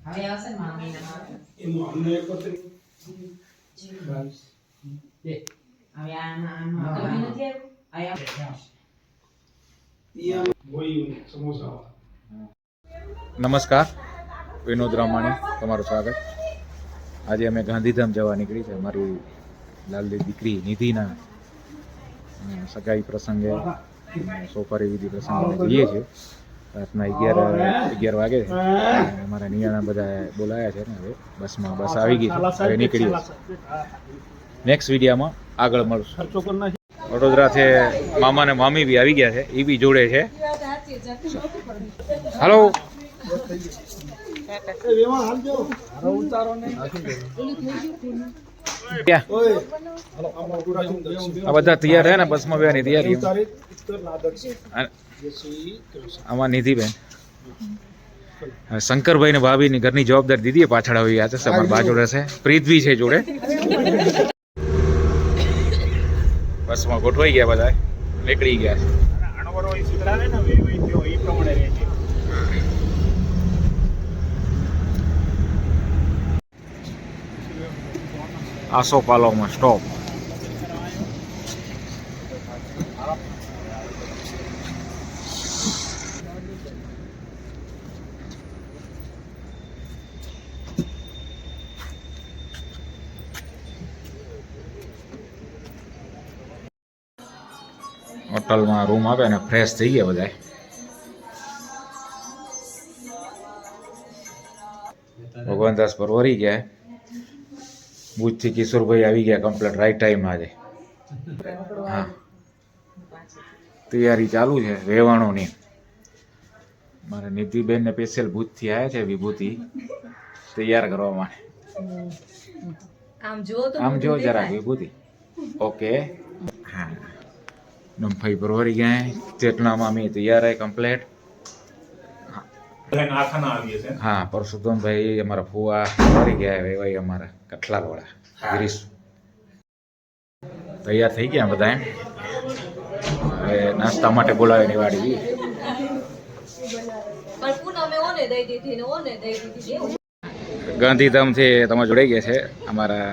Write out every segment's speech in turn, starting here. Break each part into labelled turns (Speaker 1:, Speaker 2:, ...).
Speaker 1: હવે આવશે ને મામીના
Speaker 2: એમાં અમને એકત્રિત
Speaker 1: હવે આમાં કમી નથી આવ્યું
Speaker 2: સમોસા.
Speaker 3: નમસ્કાર, વિનોદ રામાણી, તમારું સ્વાગત. આજે અમે ગાંધીધામ જવા નીકળી છે. અમારી લાલની દીકરી નિધિના સગાઈ પ્રસંગે સોપારી વિધિ પ્રસંગે અમે જઈએ છીએ. રાતના 11 વાગે છે. અમારા નિયાણા બધા બોલાયા છે ને હવે બસ આવી ગઈ છે. હવે નીકળીએ. નેક્સ્ટ વિડીયોમાં આગળ મળશું. વડોદરાથી મામા ને મામી બી આવી ગયા છે, એ બી જોડે છે. હાલો, આ બધા તૈયાર છે ને બસમાં બેવાની તૈયારી. આમાં નિધિબેન શંકરભાઈ ને ભાભી ની ઘરની જવાબદારી દીધી પાછળ આવી આ છે. અમારી બાજુ રહેશે. પ્રીતભી છે જોડે. બસમાં ગોઠવાઈ ગયા, બધા નીકળી ગયા છે. આસોપાલોમાં સ્ટોપ. હોટલમાં રૂમ આપે ને ફ્રેશ થઈ ગયા બધા. ભગવાનદાસ પર વળી ગયા. ભુજથી કિશોરભાઈ આવી ગયા કમ્પ્લીટ રાઈટ ટાઈમ. આજે હા, તૈયારી ચાલુ છે વેવાણોની. મારા નિધિબેન ને સ્પેશિયલ ભુજથી આવ્યા છે વિભૂતિ તૈયાર કરવા માટે. આમ જો જરા વિભૂતિ. ઓકે, હા. નમભાઈ પરવરી ગયા. ચેટલામાં અમે તૈયાર હે કમ્પ્લીટ. હા, પરસોત્તમભાઈ અમારા ફુવા વળી ગયા. વેવાઈ અમારા કઠલાલ વાળા ગિરીશ તૈયાર થઈ ગયા બધા. હવે નાસ્તા માટે બોલાવીને વાડી. ગાંધીધામથી તમે જોડાઈ ગયા છે અમારા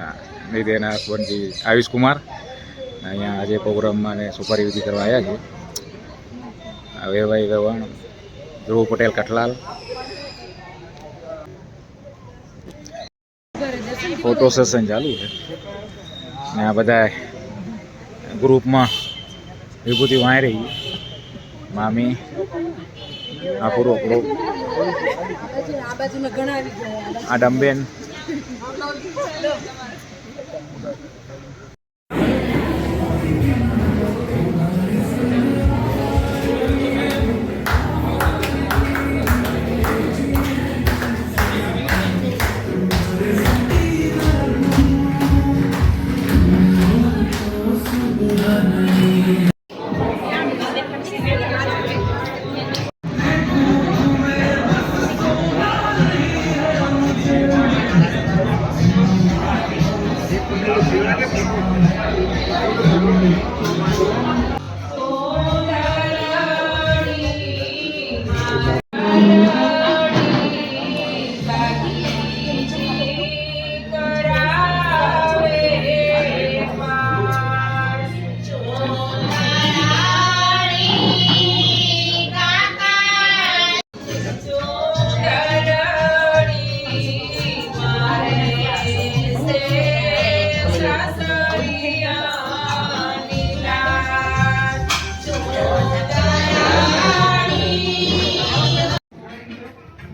Speaker 3: નિધિના હસબન્ડજી આયુષ કુમાર. અહીંયા આજે પ્રોગ્રામમાં ને સુપારી વિધિ કરવા આવ્યા છે. વેવાઈ વેવાણ ધ્રુવ પટેલ કઠલાલ. ફોટો સેશન ચાલુ છે ને આ બધા ગ્રુપમાં વિભૂતિ વાંઈ રહી. મામી આ પૂરો ગ્રુપ. આ ડંબેન.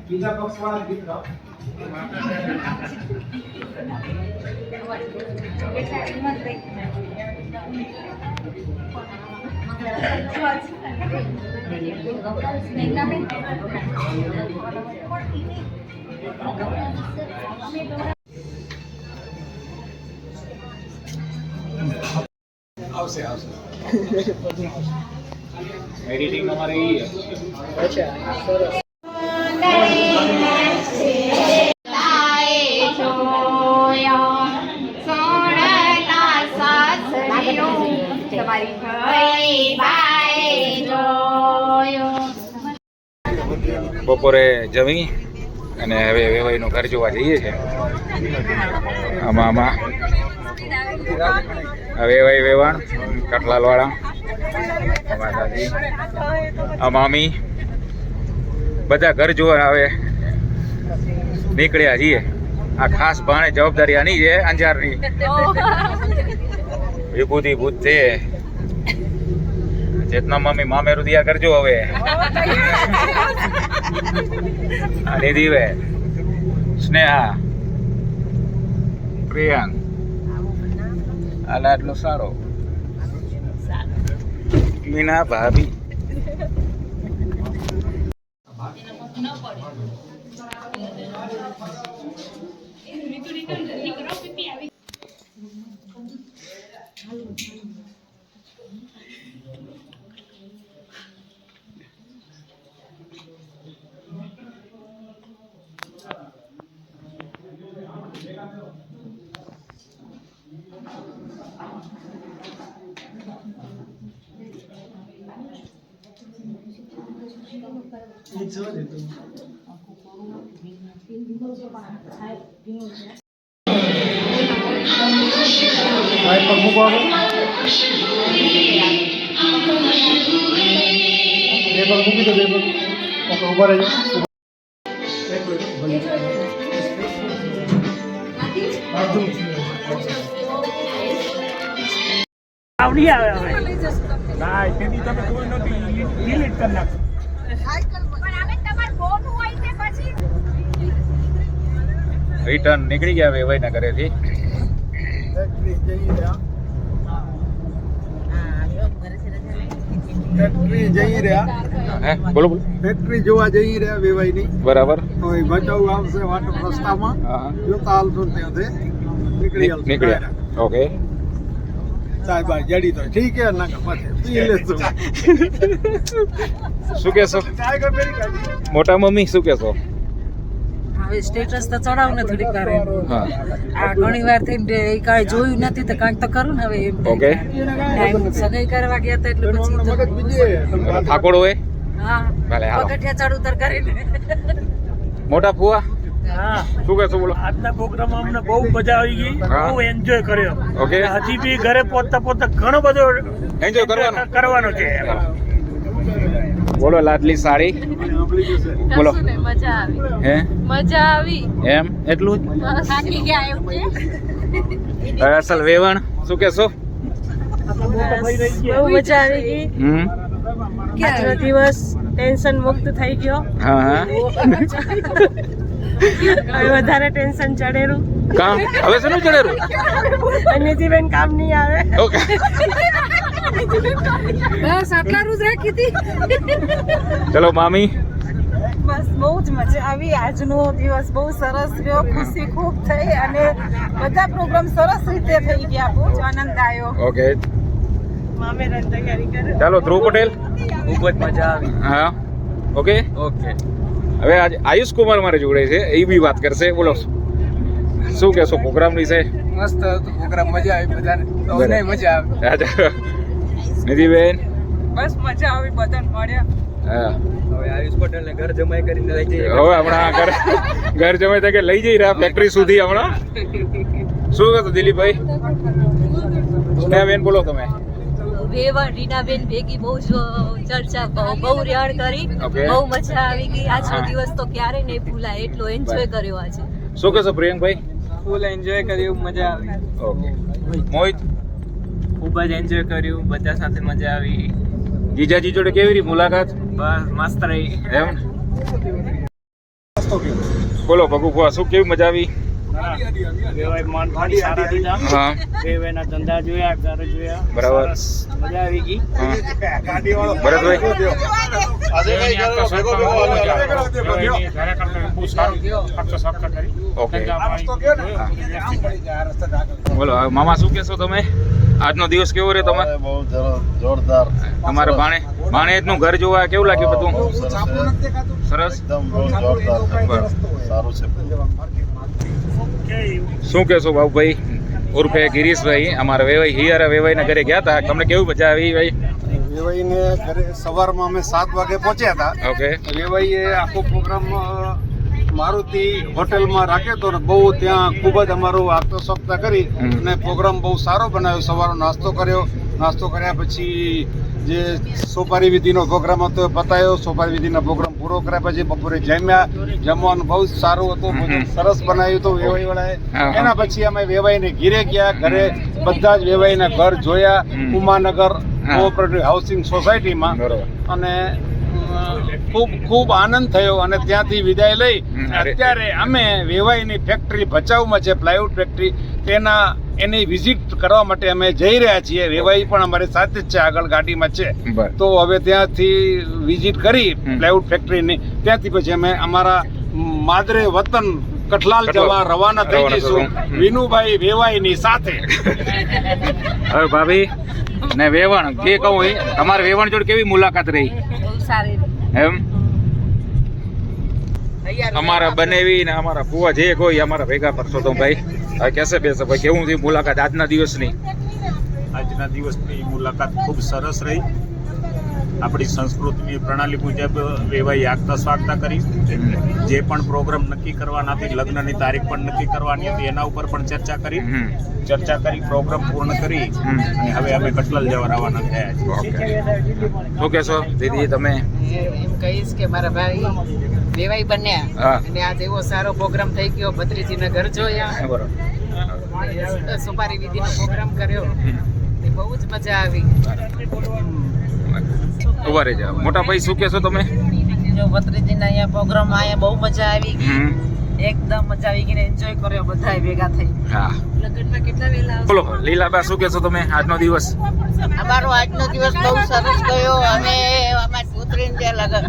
Speaker 3: બીજા પક્ષવાળા ગીત ગાઓ. આવશે આવશે. એડિટિંગ અમારે એ અચ્છા સરસ. બપોરે જમી અને હવે વેવાઈનું ઘર જોવા જઈએ છીએ. આમાં વેવાઈ વેવાણ કટલાલવાળા, અમારા દાદી, આ મામી, બધા ઘર જોવા હવે નીકળ્યા છીએ. આ ખાસ ભાણે જવાબદારી આની છે અંજારની. વિભૂતિ ભૂત છે ચેતના મમ્મી મામેરું દિયા કરજો હવે. નિધિ વે સ્નેહા પ્રિયાંક આલા એટલો સારો મીના ભાભી.
Speaker 4: આવડી આવે હવે ના તેથી તમે કોઈ નથી ડિલીટ કરી નાખો.
Speaker 3: રિટર્ન નીકળી ગયા વેવાઈના ઘરેથી.
Speaker 2: ફેક્ટરી જઈ રહ્યા,
Speaker 3: હે બોલો બોલો.
Speaker 2: ફેક્ટરી જોવા જઈ રહ્યા વેવાઈની.
Speaker 3: બરાબર.
Speaker 2: હવે બચાવ આવશે વાટો રસ્તામાં,
Speaker 3: હા
Speaker 2: જોતા હાલતો ત્યાંથી
Speaker 3: નીકળ્યા. ઓકે
Speaker 2: સાહેબ જડી તો ઠીક હે ના પછી પી લેશું.
Speaker 3: શું કહેશો મોટા મમ્મી, શું કહેશો?
Speaker 5: હવે સ્ટેટસ તો ચડાવ ને થોડીક વાર એમ.
Speaker 3: હા
Speaker 5: આ ઘણી વાર થઈને કાંઈ જોયું નથી તો કાંઈક તો કરું ને હવે એમ.
Speaker 3: ઓકે.
Speaker 5: સગાઈ કરવા ગયા હતા એટલે પછી
Speaker 2: મગજ બીજે
Speaker 3: ઠાકોર હોય
Speaker 5: હા
Speaker 3: ભલે હાલો.
Speaker 5: પગથિયા ચડ ઉતર કરીને
Speaker 3: મોટા ફુવા
Speaker 4: હા
Speaker 3: શું કહેશો બોલો?
Speaker 4: આજના પ્રોગ્રામમાં અમને બહુ મજા આવી ગઈ,
Speaker 3: હા.
Speaker 4: બહુ એન્જોય કર્યો.
Speaker 3: ઓકે.
Speaker 4: હજી બી ઘરે પહોંચતા પહોંચતા ઘણો બધો
Speaker 3: એન્જોય કરવાનો
Speaker 4: છે.
Speaker 3: બોલો લાડલી સાડી બોલો.
Speaker 5: મજા આવી,
Speaker 3: હે
Speaker 5: મજા આવી.
Speaker 3: એમ એટલું
Speaker 5: થાકી ગયા એવું છે.
Speaker 3: જ અસલ વેવણ શું કહેશો?
Speaker 4: બહુ
Speaker 5: મજા આવી ગઈ. આજનો દિવસ ટેન્શન મુક્ત થઈ ગયો.
Speaker 3: હા હા
Speaker 5: હવે વધારે ટેન્શન ચડેલું.
Speaker 3: કામ હવે શેનું ચડેરું?
Speaker 5: અન્યથી બેન કામ નહીં આવે.
Speaker 3: ઓકે
Speaker 5: બસ આટલા રોજ રાખી હતી.
Speaker 3: ચલો મામી.
Speaker 5: બસ બહુ જ મજા આવી. આજનો દિવસ બહુ સરસ ગયો, ખુશી ખૂબ થઈ અને બધા પ્રોગ્રામ સરસ રીતે થઈ ગયા. બહુ જ આનંદ આવ્યો.
Speaker 3: ઓકે
Speaker 5: મામેરાની તૈયારી કરે.
Speaker 3: ચાલો ધ્રુવ પટેલ.
Speaker 4: ખૂબ જ મજા આવી.
Speaker 3: હા ઓકે.
Speaker 4: ઓકે.
Speaker 3: હવે આજે આયુષ કુમાર મારે જોડે છે, એ બી વાત કરશે. બોલો શું કહેશો પ્રોગ્રામ વિશે?
Speaker 4: મસ્ત હતો પ્રોગ્રામ, મજા આવી બધાને.
Speaker 3: બરાબર.
Speaker 4: મજા આવી.
Speaker 3: અચ્છા નિધિબેન.
Speaker 5: બસ મજા આવી, બધાને મળ્યા.
Speaker 3: હા
Speaker 4: હવે આયુષ પટેલને ઘર જમાઈ કરીને લઈ જઈએ.
Speaker 3: હવે હમણાં ઘર જમાઈ તકે લઈ જઈ રહ્યા ફેક્ટરી સુધી હમણાં. શું કહેશો દિલીપભાઈ? સ્નેહાબેન બોલો તમે.
Speaker 5: વેવણ રીનાબેન ભેગી બહુ જ ચર્ચા બહુ રેણ કરી.
Speaker 3: Okay.
Speaker 5: બહુ મજા આવી ગઈ. આજનો
Speaker 3: હા.
Speaker 5: દિવસ તો ક્યારે નહીં ભૂલાય, એટલો એન્જોય કર્યો આજે.
Speaker 3: શું કહેશો પ્રિયંકભાઈ?
Speaker 4: ફૂલ એન્જોય કર્યું, મજા આવી.
Speaker 3: ઓકે મોહિત.
Speaker 4: ખૂબ જ એન્જોય કર્યું, બધા સાથે મજા આવી.
Speaker 3: જીજાજી જોડે કેવી રહી મુલાકાત?
Speaker 4: બસ મસ્ત રહી.
Speaker 3: એમ બોલો ભગુભા શું કેવી મજા આવી?
Speaker 4: વેવાઈ માન પાડી સારા દીધા.
Speaker 3: હા
Speaker 4: વેવાઈના ધંધા જોયા, ઘર જોયા.
Speaker 3: બરાબર.
Speaker 4: સરસ, મજા આવી ગઈ.
Speaker 3: હા ભરતભાઈ. ઓકે બોલો હવે મામા શું કહેશો તમે? આજનો દિવસ કેવો રહ્યો તમારે?
Speaker 6: બહુ જોરદાર.
Speaker 3: તમારે ભાણેજનું ઘર જોવા કેવું લાગ્યું બધું? સરસ.
Speaker 6: એકદમ બહુ જોરદાર. સારું છે.
Speaker 3: શું કહેશો બાબુભાઈ ઉર્ફે ગિરીશભાઈ? અમારા વેવાઈ હિયારા વેવાઈના ઘરે ગયા હતા, તમને કેવું મજા આવી ભાઈ?
Speaker 2: વેવાઈને ઘરે સવારમાં અમે 7 વાગે પહોંચ્યા હતા.
Speaker 3: ઓકે
Speaker 2: વેવાઈએ આખો પ્રોગ્રામ મારુતિ હોટેલમાં રાખ્યો હતો ને બહુ ત્યાં ખૂબ જ અમારું આત્મસક્તા કરી અને પ્રોગ્રામ બહુ સારો બનાવ્યો. સવારનો નાસ્તો કર્યો, નાસ્તો કર્યા પછી જે સોપારી વિધિનો પ્રોગ્રામ હતો એ પતાયો. સોપારી વિધિનો પ્રોગ્રામ પૂરો કર્યા પછી બપોરે જમ્યા. જમવાનું બહુ જ સારું હતું, ભોજન સરસ બનાવ્યું હતું વેવાઈ વાળાએ. એના પછી અમે વેવાઈને ઘીરે ગયા. ઘરે બધા જ વેવાઈના ઘર જોયા ઉમાનગર કોઓપરેટિવ હાઉસિંગ સોસાયટીમાં અને ખૂબ ખૂબ આનંદ થયો. અને ત્યાંથી વિદાય લઈ અત્યારે અમે વેવાઈની ફેક્ટરી ભચાઉમાં છે, પ્લાયવુડ ફેક્ટરી, એની વિઝિટ કરવા માટે અમે જઈ રહ્યા છીએ. વેવાઈ પણ અમારી સાથે જ છે, આગળ ગાડીમાં છે. તો હવે ત્યાંથી વિઝિટ કરી પ્લાયવુડ ફેક્ટરીની, ત્યાંથી પછી અમે અમારા માદરે વતન કઠલાલ જવા રવાના થઈ જઈશું વિનુભાઈ વેવાઈની સાથે.
Speaker 3: હવે ભાભી ને વેવણ કે કહું તમારે વેવણ જોડે કેવી મુલાકાત રહી? એમ અમારા બનેવી ને અમારા ફુવા જે કોઈ અમારા ભેગા કરશો તો ભાઈ હવે કેસે બેસે ભાઈ કેવું થયું મુલાકાત આજના દિવસની?
Speaker 4: આજના દિવસની મુલાકાત ખૂબ સરસ રહી. આપણી સંસ્કૃતિની પ્રણાલી મુજબ વેવાઈ આગતા સ્વાગતા કરી. જે પણ પ્રોગ્રામ નક્કી કરવાના હતી, લગ્નની તારીખ પણ નક્કી કરવાની હતી, એના ઉપર પણ ચર્ચા કરી પ્રોગ્રામ પૂર્ણ કરી અને હવે અમે કટલાલ જવા રવાના થયા છીએ.
Speaker 3: શું કહેશો દીદી તમે?
Speaker 7: એમ કહીશ કે મારા ભાઈ વેવાઈ બન્યા અને આજે એવો સારો પ્રોગ્રામ થઈ ગયો. ભત્રીજીના ઘર જોયા, સુપારી વિધિનો પ્રોગ્રામ કર્યો, બહુ જ મજા આવી.
Speaker 3: ઉભા રહી જાઓ. મોટા ભાઈ શું કહેશો તમે?
Speaker 7: જો ભત્રીજીના અહીંયા પ્રોગ્રામ આયા બહુ મજા આવી ગઈ, એકદમ મજા આવી ગઈ, એન્જોય કર્યો બધાય ભેગા થઈ.
Speaker 3: હા,
Speaker 7: લગ્નમાં કેટલા વેલા
Speaker 3: બોલો લીલાબા શું કહેશો તમે આજનો દિવસ?
Speaker 7: અમારો આજનો દિવસ બહુ સરસ ગયો. અમે અમારી પુત્રીને ત્યાં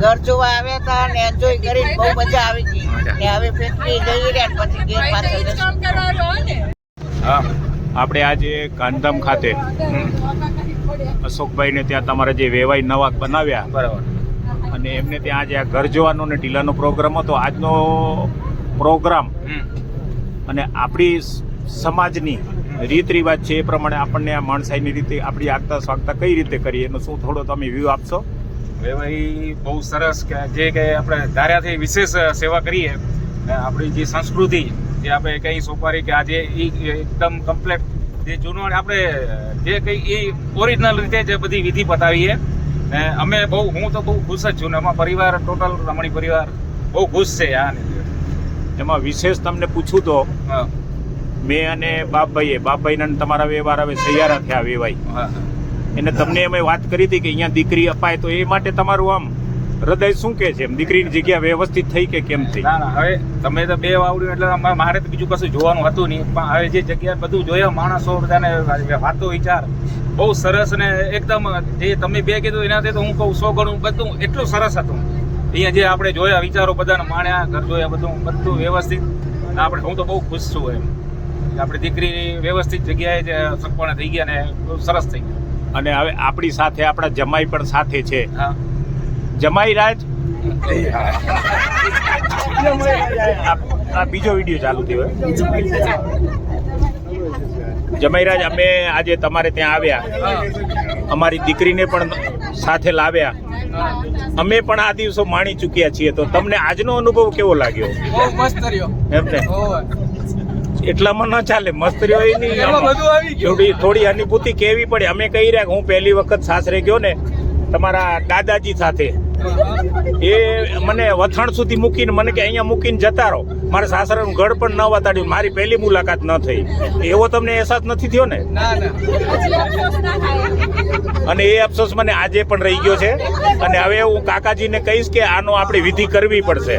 Speaker 7: ઘર જોવા આવ્યા હતા અને એન્જોય કરી બહુ મજા આવી ગઈ. ને હવે ફેક્ટરી જઈ રહ્યા પછી ઘેર પાછળ.
Speaker 4: હા, આપણે આજે ગાંધીધામ ખાતે અશોકભાઈને ત્યાં તમારા જે વેવાઈ નવા બનાવ્યા
Speaker 3: બરાબર,
Speaker 4: અને એમને ત્યાં આજે આ ઘર જોવાનો ને ઢીલાનો પ્રોગ્રામ હતો. આજનો પ્રોગ્રામ અને આપણી સમાજની રીત રિવાજ છે એ પ્રમાણે આપણને આ માણસાઈની રીતે આપણી આગતા સ્વાગતા કઈ રીતે કરીએ એનો શું થોડો તમે વ્યૂ આપશો?
Speaker 3: વેવાઈ બહુ સરસ કે જે કે આપણે ધાર્યાથી વિશેષ સેવા કરીએ. આપણી જે સંસ્કૃતિ જે આપણે કઈ સોપારી કે આજે એકદમ કમ્પ્લેટ જે જૂનો આપણે જે કઈ એ ઓરિજિનલ રીતે જે બધી વિધિ બતાવીએ. ને અમે હું તો બહુ ખુશ જ છું ને અમારા પરિવાર ટોટલ રમણી પરિવાર બહુ ખુશ છે.
Speaker 4: એમાં વિશેષ તમને પૂછું તો મેં અને બાપભાઈને તમારા વ્યવહાર હવે સૈયારા થયા વેવાઈ, એને તમને અમે વાત કરી હતી કે અહીંયા દીકરી અપાય તો એ માટે તમારું આમ હૃદય શું કે છે? એમ દીકરીની જગ્યા વ્યવસ્થિત થઈ કે કેમ થઈ?
Speaker 3: ના હવે તમે તો બે વાવડ્યું એટલે મારે તો બીજું કશું જોવાનું હતું નહીં, પણ હવે જે જગ્યા બધું જોયા માણસો બધાને વાતો વિચાર બહુ સરસ ને એકદમ જે તમે બે કીધું એનાથી તો હું કહું 100 ગણું બધું એટલું સરસ હતું. અહીંયા જે આપણે જોયા વિચારો બધાને માણ્યા, ઘર જોયા, બધું વ્યવસ્થિત. આપણે હું તો બહુ ખુશ છું એમ આપણી દીકરી વ્યવસ્થિત જગ્યાએ જ સગપણા થઈ ગયા ને બહુ સરસ થઈ ગયા.
Speaker 4: અને હવે આપણી સાથે આપણા જમાઈ પણ સાથે છે.
Speaker 3: હા,
Speaker 4: જમાઈ રાજ આ બીજો વિડીયો ચાલુ થયો. જમાઈ રાજ અમે આજે તમારે ત્યાં આવ્યા, અમારી દીકરીને પણ સાથે લાવ્યા. અમે પણ આ દિવસો માણી ચૂક્યા છીએ, તો તમને આજનો અનુભવ કેવો લાગ્યો?
Speaker 8: બહુ મસ્ત રહ્યો
Speaker 4: એમ ને એટલામાં ન ચાલે, મસ્ત રહ્યો એ નહીં, થોડી અનુભૂતિ કેવી પડે. અમે કહી રહ્યા હું પહેલી વખત સાસરે ગયો ને તમારા દાદાજી સાથે, એ મને વથાણ સુધી મૂકીને મને કે અહીંયા મૂકીને જતા રહો. મારા સાસરાનું ઘર પણ ન વતાડ્યું, મારી પહેલી મુલાકાત ન થઈ. એવો તમને અહેસાસ નથી થયો ને? અને એ અફસોસ મને આજે પણ રહી ગયો છે. અને હવે હું કાકાજીને કહીશ કે આનો આપણે વિધિ કરવી પડશે.